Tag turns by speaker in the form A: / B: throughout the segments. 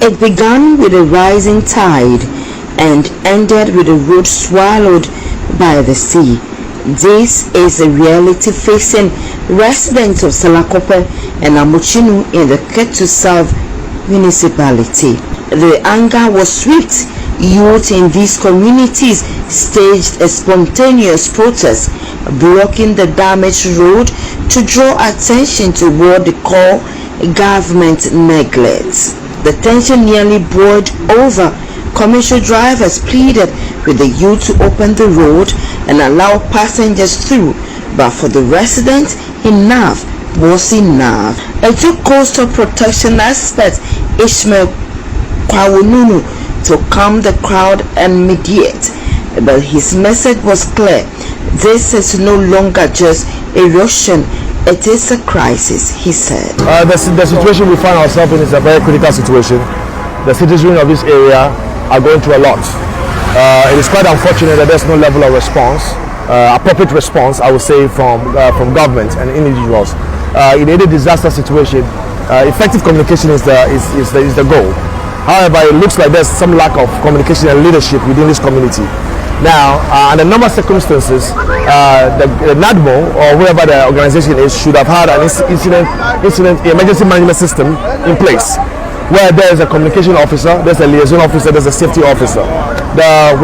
A: It began with a rising tide and ended with a road swallowed by the sea. This is a reality facing residents of Salakope and Amochinu in the Ketu South municipality. The anger was swift. Youth in these communities staged a spontaneous protest, blocking the damaged road to draw attention to what they call government neglect. The tension nearly boiled over. Commercial drivers pleaded with the youth to open the road and allow passengers through, but for the residents, enough was enough. It took coastal protection expert Ishmael Kwawununu to calm the crowd and mediate, but his message was clear. This is no longer just erosion, it is a crisis, he said.
B: The situation we find ourselves in is a very critical situation. The citizens of this area are going through a lot. It is quite unfortunate that there's no level of response, appropriate response, I would say, from government and individuals. In any disaster situation, effective communication is the goal. However, it looks like there's some lack of communication and leadership within this community. Now, under a number of circumstances, the NADMO or whoever the organization is should have had an emergency management system in place, where there is a communication officer, there's a liaison officer, there's a safety officer.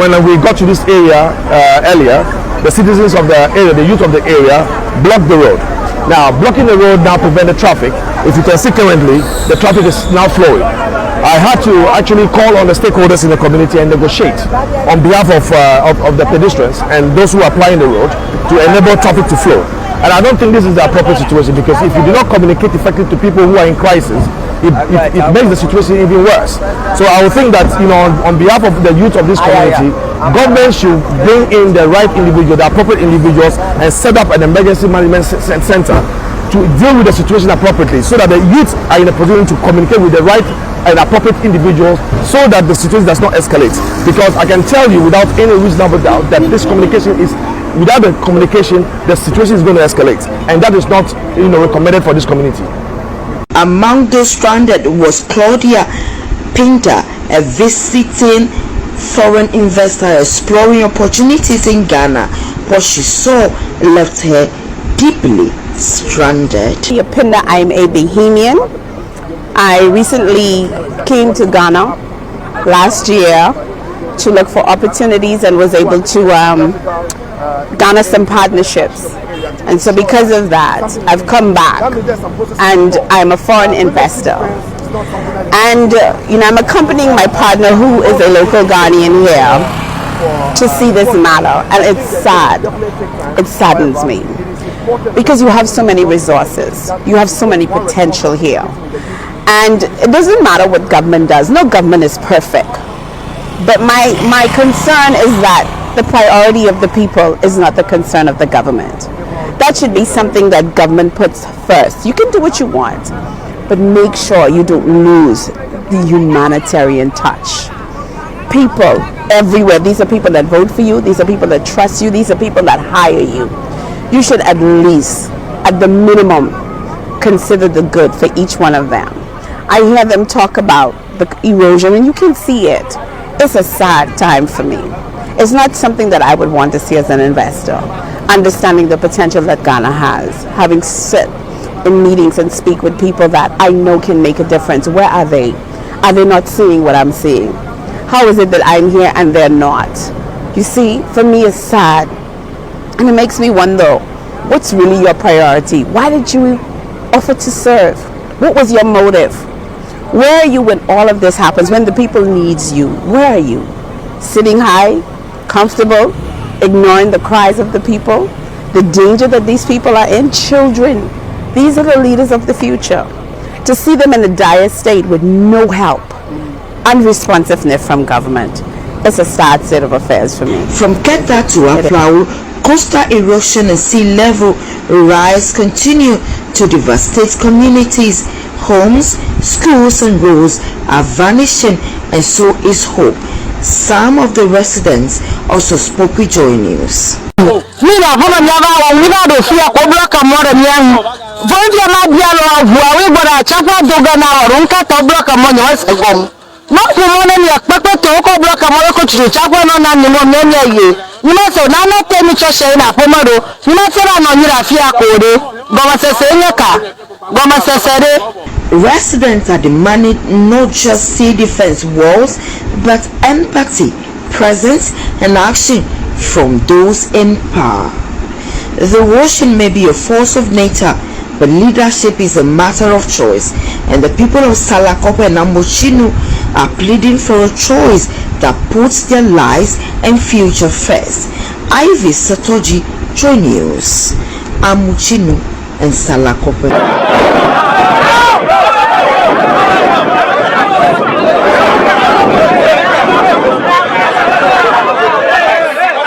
B: When we got to this area earlier, the citizens of the area, the youth of the area, blocked the road. Now, blocking the road now prevents the traffic. If you can see currently, the traffic is now flowing. I had to actually call on the stakeholders in the community and negotiate on behalf of the pedestrians and those who are applying the road to enable traffic to flow. And I don't think this is the appropriate situation, because if you do not communicate effectively to people who are in crisis, it makes the situation even worse. So I would think that, on behalf of the youth of this community, government should bring in the right individuals, the appropriate individuals, and set up an emergency management center to deal with the situation appropriately, so that the youth are in a position to communicate with the right and appropriate individuals, so that the situation does not escalate. Because I can tell you without any reasonable doubt that this communication is, without the communication, the situation is going to escalate, and that is not recommended for this community.
A: Among those stranded was Claudia Pinter, a visiting foreign investor exploring opportunities in Ghana. What she saw left her deeply stranded.
C: Pinter, I'm a Bahamian. I recently came to Ghana last year to look for opportunities and was able to garner some partnerships. And so because of that, I've come back and I'm a foreign investor. And I'm accompanying my partner, who is a local Ghanaian here, to see this matter. And it's sad. It saddens me. Because you have so many resources. You have so many potential here. And it doesn't matter what government does. No government is perfect. But my concern is that the priority of the people is not the concern of the government. That should be something that government puts first. You can do what you want, but make sure you don't lose the humanitarian touch. People everywhere, these are people that vote for you, these are people that trust you, these are people that hire you. You should at least, at the minimum, consider the good for each one of them. I hear them talk about the erosion, and you can see it. It's a sad time for me. It's not something that I would want to see as an investor. Understanding the potential that Ghana has, having sit in meetings and speak with people that I know can make a difference. Where are they? Are they not seeing what I'm seeing? How is it that I'm here and they're not? You see, for me it's sad. And it makes me wonder, what's really your priority? Why did you offer to serve? What was your motive? Where are you when all of this happens, when the people needs you? Where are you? Sitting high, comfortable, ignoring the cries of the people, the danger that these people are in? Children, these are the leaders of the future. To see them in a dire state with no help, unresponsiveness from government, it's a sad state of affairs for me.
A: From Keta to Aflau, coastal erosion and sea level rise continue to devastate communities. Homes, schools and roads are vanishing, and so is hope. Some of the residents also spoke with Joy News.
D: no kumona ni akpekpe to ko bro ka mo ko tru chakwa no na ni mo menye ye ni ma so na na temi cho she na pomado ni ma tera no nyira fi akode goma sese nyaka goma sesere.
A: Residents are demanding not just sea defense walls but empathy, presence and action from those in power. The ocean may be a force of nature, but leadership is a matter of choice, and the people of Salakope and Amuchinu are pleading for a choice that puts their lives and future first. Ivy Satoji, Joy News, Amuchinu and Salakope.